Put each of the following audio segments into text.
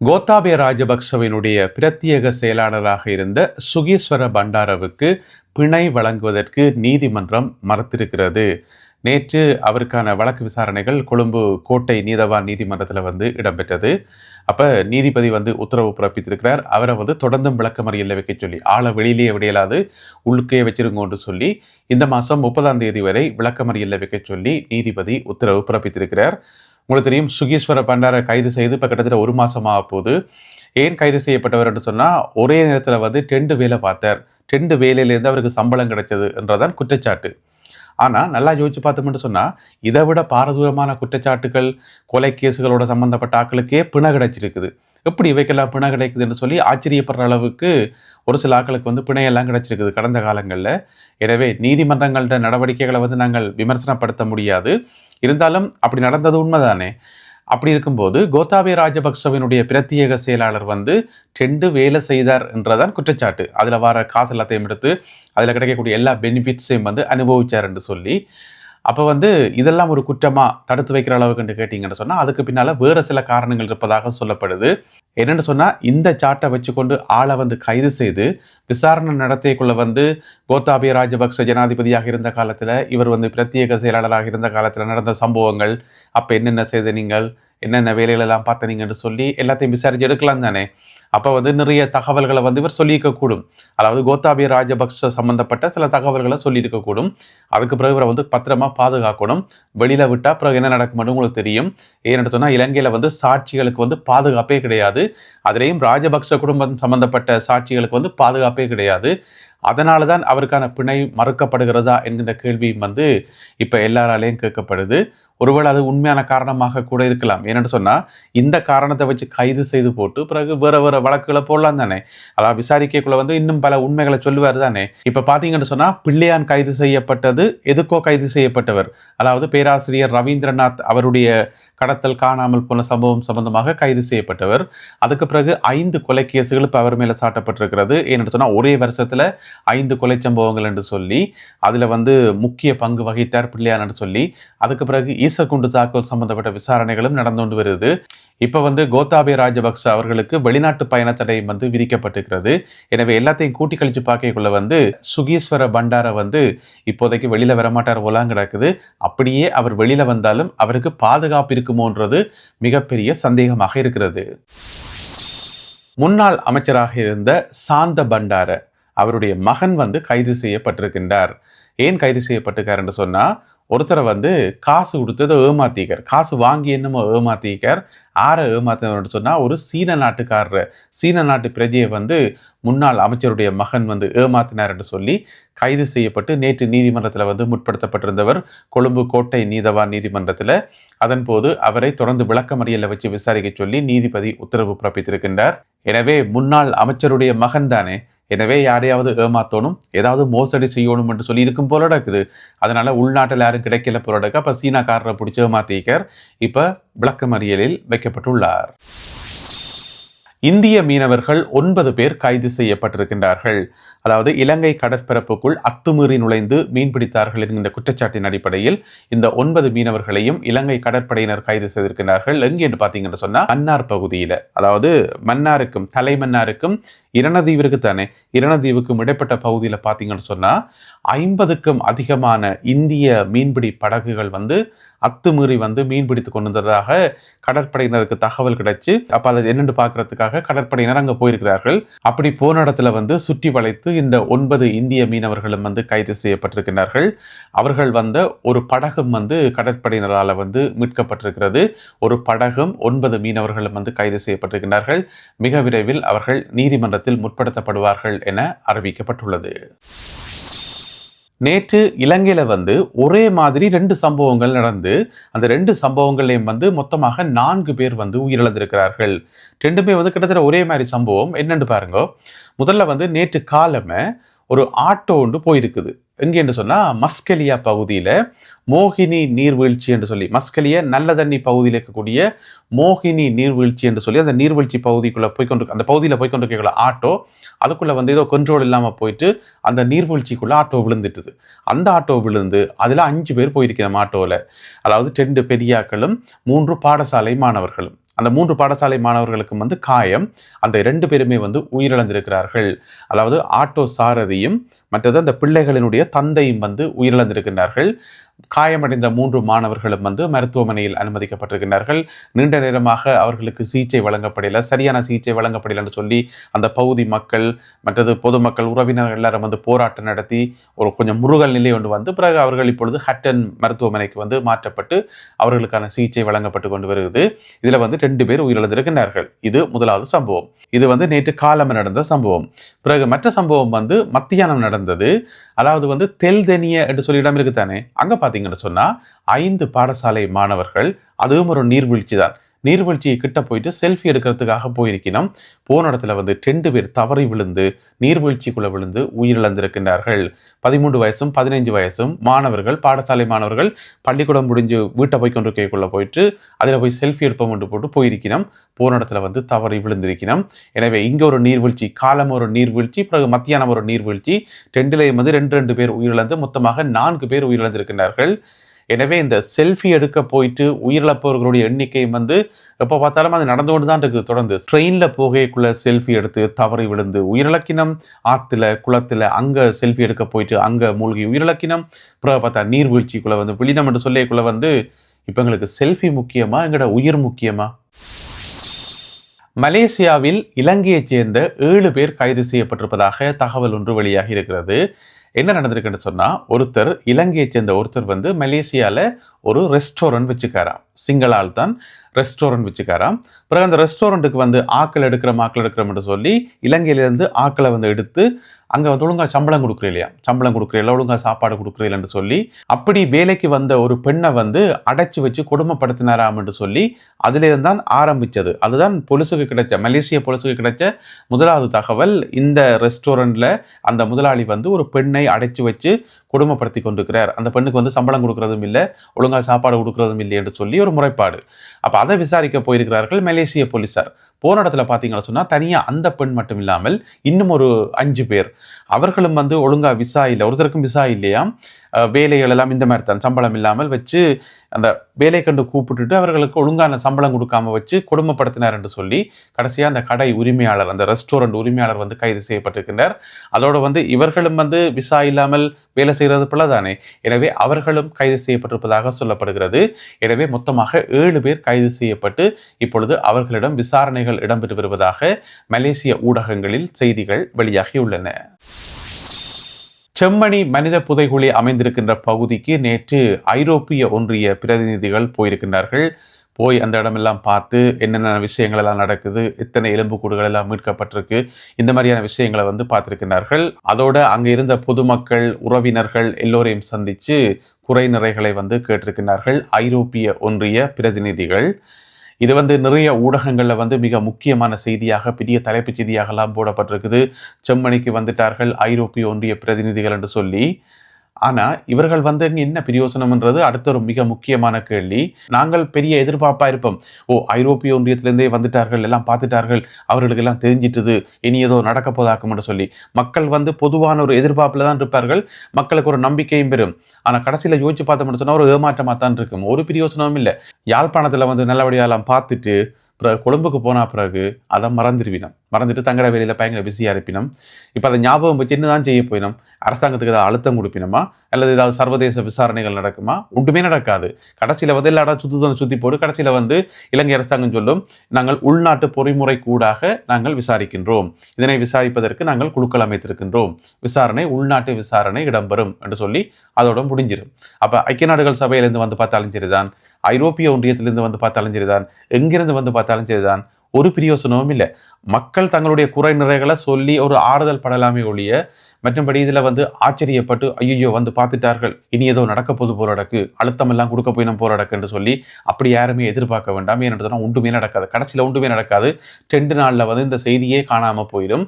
கோத்தாபய ராஜபக்சவினுடைய பிரத்யேக செயலாளராக இருந்த சுகீஸ்வர பண்டாரவுக்கு பிணை வழங்குவதற்கு நீதிமன்றம் மறுத்திருக்கிறது. நேற்று அவருக்கான வழக்கு விசாரணைகள் கொழும்பு கோட்டை நீதவான் நீதிமன்றத்தில் இடம்பெற்றது. அப்போ நீதிபதி உத்தரவு பிறப்பித்திருக்கிறார். அவரை தொடர்ந்தும் விளக்கமறியலில் வைக்க சொல்லி, ஆளை வெளியிலேயே விடையலாது உள்ளுக்கே வச்சிருங்கன்னு சொல்லி இந்த மாதம் 30ஆம் தேதி வரை விளக்கமறியலில் வைக்க சொல்லி நீதிபதி உத்தரவு பிறப்பித்திருக்கிறார். உங்களுக்கு தெரியும், சுகீஸ்வர பண்டாரை கைது செய்து இப்போ கிட்டத்தட்ட 1 மாதமாக போகுது. ஏன் கைது செய்யப்பட்டவர் என்று சொன்னால், ஒரே நேரத்தில் 2 வேலை பார்த்தார், 2 வேலையிலேருந்து அவருக்கு சம்பளம் கிடைச்சது என்றதான் குற்றச்சாட்டு. ஆனால் நல்லா யோசிச்சு பார்த்தோம்னு சொன்னால், இதை விட பாரதூரமான குற்றச்சாட்டுகள், கொலை கேஸுகளோட சம்மந்தப்பட்ட ஆட்களுக்கே பிணை கிடைச்சிருக்குது. எப்படி இவைக்கெல்லாம் பிணை கிடைக்குதுன்னு சொல்லி ஆச்சரியப்படுற அளவுக்கு ஒரு சில ஆட்களுக்கு பிணையெல்லாம் கிடைச்சிருக்குது கடந்த காலங்களில். எனவே நீதிமன்றங்களோட நடவடிக்கைகளை நாங்கள் விமர்சனப்படுத்த முடியாது. இருந்தாலும் அப்படி நடந்தது உண்மைதானே. அப்படி இருக்கும்போது கோத்தாபய ராஜபக்சவினுடைய பிரத்யேக செயலாளர் 2 வேலை செய்தார் என்றதான் குற்றச்சாட்டு. அதில் வர காசு எல்லாத்தையும் எடுத்து அதில் கிடைக்கக்கூடிய எல்லா பெனிஃபிட்ஸையும் அனுபவிச்சார் என்று சொல்லி, அப்போ இதெல்லாம் ஒரு குற்றமாக தடுத்து வைக்கிற அளவுக்கு கேட்டிங்கன்னு சொன்னால், அதுக்கு பின்னால் வேறு சில காரணங்கள் இருப்பதாக சொல்லப்படுது. என்னென்னு சொன்னால், இந்த சாட்டை வச்சுக்கொண்டு ஆளை கைது செய்து விசாரணை நடத்தியக்குள்ள கோத்தாபய ராஜபக்ச ஜனாதிபதியாக இருந்த காலத்தில், இவர் பிரத்யேக செயலாளராக இருந்த காலத்தில் நடந்த சம்பவங்கள், அப்போ என்னென்ன செய்த நீங்கள், என்னென்ன வேலைகளெல்லாம் பார்த்தனீங்கன்னு சொல்லி எல்லாத்தையும் விசாரித்து எடுக்கலாம் தானே. அப்போ நிறைய தகவல்களை இவர் சொல்லியிருக்கக்கூடும். அதாவது கோத்தாபய ராஜபக்ச சம்பந்தப்பட்ட சில தகவல்களை சொல்லியிருக்கக்கூடும். அதுக்கு பிறகு இவரை பத்திரமா பாதுகாக்கணும். வெளியில் விட்டால் பிறகு என்ன நடக்கும்னு உங்களுக்கு தெரியும். ஏன்னு சொன்னால், இலங்கையில் சாட்சிகளுக்கு பாதுகாப்பே கிடையாது. அதுலேயும் ராஜபக்ச குடும்பம் சம்பந்தப்பட்ட சாட்சிகளுக்கு பாதுகாப்பே கிடையாது. அதனால தான் அவருக்கான பிணை மறுக்கப்படுகிறதா என்கின்ற கேள்வியும் இப்போ எல்லாராலையும் கேட்கப்படுது. ஒருவேளை அது உண்மையான காரணமாக கூட இருக்கலாம். ஏன்னு சொன்னால், இந்த காரணத்தை வச்சு கைது செய்து போட்டு பிறகு வேறு வழக்குகளை போடலாம் தானே. அதாவது விசாரிக்கைக்குள்ள இன்னும் பல உண்மைகளை சொல்லுவார் தானே. இப்போ பார்த்தீங்கன்னு சொன்னால், பிள்ளையான் கைது செய்யப்பட்டது எதுக்கோ கைது செய்யப்பட்டவர். அதாவது பேராசிரியர் ரவீந்திரநாத் அவருடைய கடத்தல் காணாமல் போன சம்பவம் சம்பந்தமாக கைது செய்யப்பட்டவர். அதுக்கு பிறகு 5 கொலை கேசுகள் இப்போ அவர் மேலே சாட்டப்பட்டிருக்கிறது. ஏன்னு சொன்னால், ஒரே வருஷத்தில் 5 கொலை சம்பவங்கள் என்று சொல்லி அதில் முக்கிய பங்கு வகித்தார் பிள்ளையான் என்று சொல்லி, அதுக்கு பிறகு ஈசக்குண்டு தாக்குதல் சம்பந்தப்பட்ட விசாரணைகளும் நடந்து கொண்டு வருது. இப்போ கோத்தாபய ராஜபக்ச அவர்களுக்கு வெளிநாட்டு பயண தடை விதிக்கப்பட்டிருக்கிறது. எனவே எல்லாத்தையும் கூட்டி கழிச்சு பார்க்கக்குள்ள சுகீஸ்வர பண்டாரை இப்போதைக்கு வெளியில வரமாட்டார் போலாம் கிடக்குது. அப்படியே அவர் வெளியில வந்தாலும் அவருக்கு பாதுகாப்பு இருக்குமோன்றது மிகப்பெரிய சந்தேகமாக இருக்கிறது. முன்னாள் அமைச்சராக இருந்த சாந்த பண்டார அவருடைய மகன் கைது செய்யப்பட்டிருக்கின்றார். ஏன் கைது செய்யப்பட்டிருக்கார் என்று சொன்னா, ஒருத்தரை காசு கொடுத்ததை ஏமாத்திக்கார், காசு வாங்கி என்னமோ ஏமாத்திக்கார். ஆரை ஏமாத்தினு சொன்னால், ஒரு சீன நாட்டுக்காரர், சீன நாட்டு பிரஜையை முன்னாள் அமைச்சருடைய மகன் ஏமாத்தினார் என்று சொல்லி கைது செய்யப்பட்டு நேற்று நீதிமன்றத்தில் முற்படுத்தப்பட்டிருந்தவர் கொழும்பு கோட்டை நீதவான் நீதிமன்றத்தில். அதன் போது அவரை தொடர்ந்து விளக்கமறியலில் வச்சு விசாரிக்க சொல்லி நீதிபதி உத்தரவு பிறப்பித்திருக்கின்றார். எனவே முன்னாள் அமைச்சருடைய மகன் தானே, எனவே யாரையாவது ஏமாத்தணும், ஏதாவது மோசடி செய்யணும் என்று சொல்லி இருக்கும் போல இருக்குது. அதனால உள்நாட்டில் யாரும் கிடைக்கல போல இருக்கு. அப்போ சீனாக்காரரை பிடிச்ச ஏமாத்திக்கார். இப்போ விளக்கமறியலில் வைக்கப்பட்டுள்ளார். இந்திய மீனவர்கள் 9 பேர் கைது செய்யப்பட்டிருக்கின்றார்கள். அதாவது இலங்கை கடற்பரப்புக்குள் அத்துமீறி நுழைந்து மீன்பிடித்தார்கள் என்கின்ற குற்றச்சாட்டின் அடிப்படையில் இந்த 9 மீனவர்களையும் இலங்கை கடற்படையினர் கைது செய்திருக்கிறார்கள். எங்கே என்று பார்த்தீங்கன்னு சொன்னா, மன்னார் பகுதியில், அதாவது மன்னாருக்கும் தலைமன்னாருக்கும் இரணதீவிற்கு தானே, இரணதீவுக்கும் இடைப்பட்ட பகுதியில் பார்த்தீங்கன்னு சொன்னா 50க்கும் அதிகமான இந்திய மீன்பிடி படகுகள் அத்துமீறி மீன்பிடித்து கொண்டு வந்ததாக கடற்படையினருக்கு தகவல் கிடைச்சு, அப்ப அதை என்னென்று பார்க்கறதுக்காக கடற்படையினர் அங்கே போயிருக்கிறார்கள். அப்படி போன இடத்துல சுற்றி வளைத்து இந்த 9 இந்திய மீனவர்களும் கைது செய்யப்பட்டிருக்கிறார்கள். அவர்கள் ஒரு படகும் கடற்படையினரால் மீட்கப்பட்டிருக்கிறது. ஒரு படகும் 9 மீனவர்களும் கைது செய்யப்பட்டிருக்கிறார்கள். மிக விரைவில் அவர்கள் நீதிமன்றத்தில் முற்படுத்தப்படுவார்கள் என அறிவிக்கப்பட்டுள்ளது. நேற்று இலங்கையில ஒரே மாதிரி 2 சம்பவங்கள் நடந்து, அந்த 2 சம்பவங்களையும் மொத்தமாக 4 பேர் உயிரிழந்திருக்கிறார்கள். 2மே கிட்டத்தட்ட ஒரே மாதிரி சம்பவம். என்னன்னு பாருங்க. முதல்ல நேற்று காலமே ஒரு ஆட்டோ ஒன்று போயிருக்குது. எங்கே என்று சொன்னால், மஸ்கலியா பகுதியில் மோகினி நீர்வீழ்ச்சி என்று சொல்லி, மஸ்கலியா நல்ல தண்ணி பகுதியில் இருக்கக்கூடிய மோகினி நீர்வீழ்ச்சி என்று சொல்லி அந்த நீர்வீழ்ச்சி பகுதிக்குள்ளே அந்த பகுதியில் போய்கொண்டிருக்கல ஆட்டோ, அதுக்குள்ளே ஏதோ கண்ட்ரோல் இல்லாமல் போயிட்டு அந்த நீர்வீழ்ச்சிக்குள்ளே ஆட்டோ விழுந்துட்டுது. அந்த ஆட்டோ விழுந்து அதில் 5 பேர் போயிருக்கிறோம் ஆட்டோவில். அதாவது 2 பெரியாக்களும் 3 பாடசாலை மாணவர்களும். அந்த 3 பாடசாலை மாணவர்களுக்கும் வந்து காயம். அந்த 2 பேருமே வந்து உயிரிழந்திருக்கிறார்கள். அதாவது ஆட்டோ சாரதியும் மற்றது அந்த பிள்ளைகளினுடைய தந்தையும் வந்து உயிரிழந்திருக்கின்றார்கள். காயமடைந்த 3 மாணவர்களும் வந்து மருத்துவமனையில் அனுமதிக்கப்பட்டிருக்கிறார்கள். நீண்ட நேரமாக அவர்களுக்கு சிகிச்சை வழங்கப்படல, சரியான சிகிச்சை வழங்கப்படல என்று சொல்லி அந்த பகுதி மக்கள் மற்றது பொதுமக்கள் உறவினர்கள் எல்லாரும் வந்து போராட்டம் நடத்தி ஒரு கொஞ்சம் முருகல் நிலை ஒன்று வந்து பிறகு அவர்கள் இப்பொழுது ஹட்டன் மருத்துவமனைக்கு வந்து மாற்றப்பட்டு அவர்களுக்கான சிகிச்சை வழங்கப்பட்டு கொண்டு வருகிறது. இதுல வந்து 2 பேர் உயிரிழந்திருக்கிறார்கள். இது முதலாவது சம்பவம். இது வந்து நேற்று காலம் நடந்த சம்பவம். பிறகு மற்ற சம்பவம் வந்து மத்தியானம் நடந்தது. அதாவது வந்து தெல்தெனிய என்று சொல்லி இடம் இருக்குத்தானே, அங்க பாத்தீங்கன்னு சொன்னா 5 பாடசாலை மாணவர்கள், அதுவும் ஒரு நீர்வீழ்ச்சி தான், நீர்வீழ்ச்சியை கிட்ட போயிட்டு செல்ஃபி எடுக்கிறதுக்காக போயிருக்கணும். போன இடத்துல வந்து 2 பேர் தவறி விழுந்து நீர்வீழ்ச்சிக்குள்ள விழுந்து உயிரிழந்திருக்கின்றார்கள். 13 வயசும் 15 வயசும் மாணவர்கள், பாடசாலை மாணவர்கள் பள்ளிக்கூடம் முடிஞ்சு வீட்டை போய் கொண்டிருக்கைக்குள்ள போயிட்டு அதில் போய் செல்ஃபி எடுப்போம் என்று போட்டு போயிருக்கணும். போன இடத்துல வந்து தவறி விழுந்திருக்கணும். எனவே இங்க ஒரு நீர்வீழ்ச்சி, காலம் ஒரு நீர்வீழ்ச்சி, பிறகு மத்தியானம் ஒரு நீர்வீழ்ச்சி, 2லேயும் வந்து 2 பேர் உயிரிழந்து மொத்தமாக 4 பேர் உயிரிழந்திருக்கின்றார்கள். எனவே இந்த செல்ஃபி எடுக்க போயிட்டு உயிரிழப்பவர்களுடைய எண்ணிக்கை வந்து எப்போ பார்த்தாலும் அது நடந்து கொண்டு தான் இருக்குது. தொடர்ந்து ட்ரெயின்ல போகைக்குள்ள செல்ஃபி எடுத்து தவறி விழுந்து உயிரிழக்கினம், ஆத்துல குளத்துல அங்க செல்ஃபி எடுக்க போயிட்டு அங்க மூழ்கி உயிரிழக்கினம், பிறகு பார்த்தா நீர்வீழ்ச்சிக்குள்ள வந்து விழினம் என்று சொல்லிக்குள்ள வந்து இப்போ எங்களுக்கு செல்ஃபி முக்கியமா, எங்களோட உயிர் முக்கியமா? மலேசியாவில் இலங்கையைச் சேர்ந்த 7 பேர் கைது செய்யப்பட்டிருப்பதாக தகவல் ஒன்று வெளியாகி இருக்கிறது. என்ன நடந்திருக்குன்னு சொன்னா, இலங்கையைச் சேர்ந்த ஒருத்தர் வந்து மலேசியால ஒரு ரெஸ்டாரண்ட் வச்சுக்காராம். சிங்கள ஆள் தான் ரெஸ்டாரண்ட் வச்சுக்காராம். பிறகு அந்த ரெஸ்டாரண்ட்டுக்கு வந்து ஆக்கள் எடுக்கிறோம்னு சொல்லி இலங்கையிலேருந்து ஆக்களை வந்து எடுத்து அங்கே வந்து ஒழுங்காக சம்பளம் கொடுக்குறீங்களா, சம்பளம் கொடுக்குறீங்களா, ஒழுங்காக சாப்பாடு கொடுக்குறீங்கன்னு சொல்லி அப்படி வேலைக்கு வந்த ஒரு பெண்ணை வந்து அடைச்சி வச்சு கொடுமைப்படுத்தினாராம் என்று சொல்லி அதிலிருந்து தான் ஆரம்பித்தது. அதுதான் போலீஸுக்கு கிடைச்ச, மலேசிய போலீஸுக்கு கிடைச்ச முதலாவது தகவல். இந்த ரெஸ்டாரண்ட்ல அந்த முதலாளி வந்து ஒரு பெண்ணை அடைச்சி வச்சு கொடுமைப்படுத்தி கொண்டிருக்கிறார், அந்த பெண்ணுக்கு வந்து சம்பளம் கொடுக்கறதும் இல்லை, ஒழுங்காக சாப்பாடு கொடுக்கறதும் இல்லை என்று சொல்லி ஒரு முறைப்பாடு. அப்போ அதை விசாரிக்க போயிருக்கிறார்கள் மலேசிய போலீசார். போன இடத்துல பார்த்தீங்கன்னு சொன்னால் தனியாக அந்த பெண் மட்டும் இல்லாமல் இன்னும் ஒரு 5 பேர், அவர்களும் வந்து ஒழுங்காக விசா இல்லை, ஒருத்தருக்கும் விசா இல்லையா, வேலைகள் எல்லாம் இந்த மாதிரி தான் சம்பளம் இல்லாமல் வச்சு அந்த வேலை கண்டு கூப்பிட்டுட்டு அவர்களுக்கு ஒழுங்கான சம்பளம் கொடுக்காம வச்சு கொடுமைப்படுத்தினார் என்று சொல்லி கடைசியாக அந்த கடை உரிமையாளர், அந்த ரெஸ்டாரண்ட் உரிமையாளர் வந்து கைது செய்யப்பட்டிருக்கின்றார். அதோடு வந்து இவர்களும் வந்து விசா இல்லாமல் வேலை செய்கிறது போல தானே, எனவே அவர்களும் கைது செய்யப்பட்டிருப்பதாக சொல்லப்படுகிறது. எனவே மொத்தமாக 7 பேர் கைது செய்யப்பட்டு இப்பொழுது அவர்களிடம் விசாரணைகள் இடம்பெற்று வருவதாக மலேசிய ஊடகங்களில் செய்திகள் வெளியாகியுள்ளன. செம்மணி மனித புதைகுழி அமைந்திருக்கின்ற பகுதிக்கு நேற்று ஐரோப்பிய ஒன்றிய பிரதிநிதிகள் போயிருக்கின்றார்கள். போய் அந்த இடமெல்லாம் பார்த்து என்னென்ன விஷயங்கள் எல்லாம் நடக்குது, எத்தனை எலும்புக்கூடுகள் எல்லாம் மீட்கப்பட்டிருக்கு, இந்த மாதிரியான விஷயங்களை வந்து பார்த்திருக்கிறார்கள். அதோட அங்கே இருந்த பொதுமக்கள், உறவினர்கள் எல்லோரையும் சந்தித்து குறை நிறைகளை வந்து கேட்டிருக்கிறார்கள் ஐரோப்பிய ஒன்றிய பிரதிநிதிகள். இது வந்து நிறைய ஊடகங்களில் வந்து மிக முக்கியமான செய்தியாக, பெரிய தலைப்புச் செய்தியாகலாம் போடப்பட்டிருக்குது. செம்மணிக்கு வந்துட்டார்கள் ஐரோப்பிய ஒன்றிய பிரதிநிதிகள் என்று சொல்லி. ஆனால் இவர்கள் வந்து என்ன பிரயோசனம்ன்றது அடுத்த ஒரு மிக முக்கியமான கேள்வி. நாங்கள் பெரிய எதிர்பார்ப்பாக இருப்போம், ஐரோப்பிய ஒன்றியத்திலேருந்தே வந்துட்டார்கள், எல்லாம் பார்த்துட்டார்கள், அவர்களுக்கு எல்லாம் தெரிஞ்சிட்டுது, இனி ஏதோ நடக்க போதாக்கும் என்று சொல்லி மக்கள் வந்து பொதுவான ஒரு எதிர்பார்ப்பில் தான் இருப்பார்கள். மக்களுக்கு ஒரு நம்பிக்கையும் பெறும். ஆனால் கடைசியில் யோசிச்சு பார்த்தோம்னு சொன்னால் ஒரு ஏமாற்றமாக தான் இருக்கும், ஒரு பிரயோசனமும் இல்லை. யாழ்ப்பாணத்தில் வந்து நல்லபடியாலாம் பார்த்துட்டு பிறகு கொழும்புக்கு போன பிறகு அதை மறந்துட்டு தங்கட வேலையில் பயங்கர பிஸியாக இருப்பினோம். இப்போ அதை ஞாபகம் வச்சு என்ன தான் செய்ய போயினோம்? அரசாங்கத்துக்கு ஏதாவது அழுத்தம் கொடுப்பினோமா, அல்லது ஏதாவது சர்வதேச விசாரணைகள் நடக்குமா? ஒன்றுமே நடக்காது. கடைசியில் வந்து எல்லா இடம் சுற்றி போட்டு கடைசியில் வந்து இலங்கை அரசாங்கம் சொல்லும், நாங்கள் உள்நாட்டு பொறிமுறை கூடாக நாங்கள் விசாரிக்கின்றோம், இதனை விசாரிப்பதற்கு நாங்கள் குழுக்கள் அமைத்திருக்கின்றோம், விசாரணை உள்நாட்டு விசாரணை இடம்பெறும் என்று சொல்லி அதோட முடிஞ்சிடும். அப்போ ஐக்கிய நாடுகள் சபையிலிருந்து வந்து பார்த்தாலும் சரிதான், ஐரோப்பிய ஒன்றியத்திலிருந்து வந்து பார்த்தாலும் சரிதான், எங்கிருந்து வந்து பார்த்தாலும் சரிதான், ஒரு பிரயோசனமும் இல்லை. மக்கள் தங்களுடைய குறை நிறைகளை சொல்லி ஒரு ஆறுதல் படலாமே ஒழிய மற்றபடி இதில் வந்து ஆச்சரியப்பட்டு ஐயோ வந்து பார்த்துட்டார்கள், இனி ஏதோ நடக்க போது போராடக்கு, அழுத்தம் எல்லாம் கொடுக்க போய் நம்ம போராடக்கு என்று சொல்லி அப்படி யாருமே எதிர்பார்க்க வேண்டாம். ஏன்னு சொன்னால் ஒன்றுமே நடக்காது, கடைசியில் ஒன்றுமே நடக்காது. 2 நாளில் வந்து இந்த செய்தியே காணாமல் போயிடும்.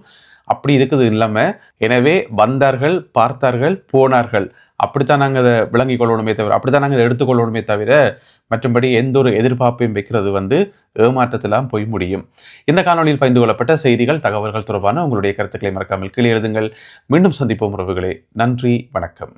அப்படி இருக்குது இல்லாமல். எனவே வந்தார்கள், பார்த்தார்கள், போனார்கள், அப்படித்தான் நாங்கள் அதை விளங்கிக் கொள்ளணுமே தவிர, அப்படித்தான் நாங்கள் அதை எடுத்துக்கொள்ளணுமே தவிர மற்றபடி எந்த ஒரு எதிர்பார்ப்பையும் வைக்கிறது வந்து ஏமாற்றத்திலாம் போய் முடியும். இந்த காணொலியில் பகிர்ந்து கொள்ளப்பட்ட செய்திகள், தகவல்கள் தொடர்பான உங்களுடைய கருத்துக்களை மறக்காமல் கீழே எழுதுங்கள். மீண்டும் சந்திப்போம் உறவுகளே. நன்றி, வணக்கம்.